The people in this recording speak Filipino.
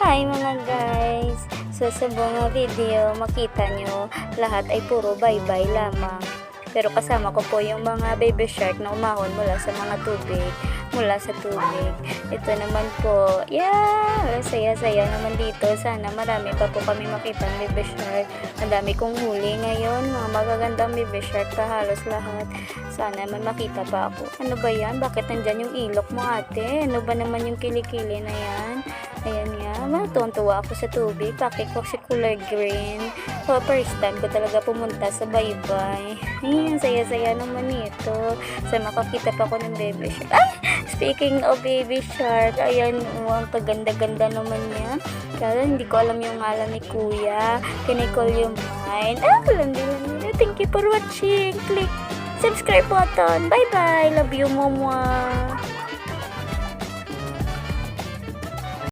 Hi mga guys! So sa buong video, makita nyo, lahat ay puro bye-bye lamang. Pero kasama ko po yung mga baby shark na umahon mula sa tubig. Ito naman po, saya-saya naman dito. Sana marami pa po kami makita ng baby shark. Ang dami kong huli ngayon, mga magagandang baby shark pa halos lahat. Sana man makita pa ako. Ano ba yan? Bakit nandyan yung ilok mo ate? Ano ba naman yung kilikili na yan? Ayan nga, matutuwa ako sa tubig. Bakit ko si color green? First time ko talaga pumunta sa baybay. Ayan, saya-saya naman ito. Sa makakita pa ako ng baby shark. Ay! Speaking of baby shark, ayan, ang kaganda-ganda naman niya. Kaya hindi ko alam yung ngalan ni kuya. Can I call you mine? Alam din. Thank you for watching. Click subscribe button. Bye-bye. Love you, mama.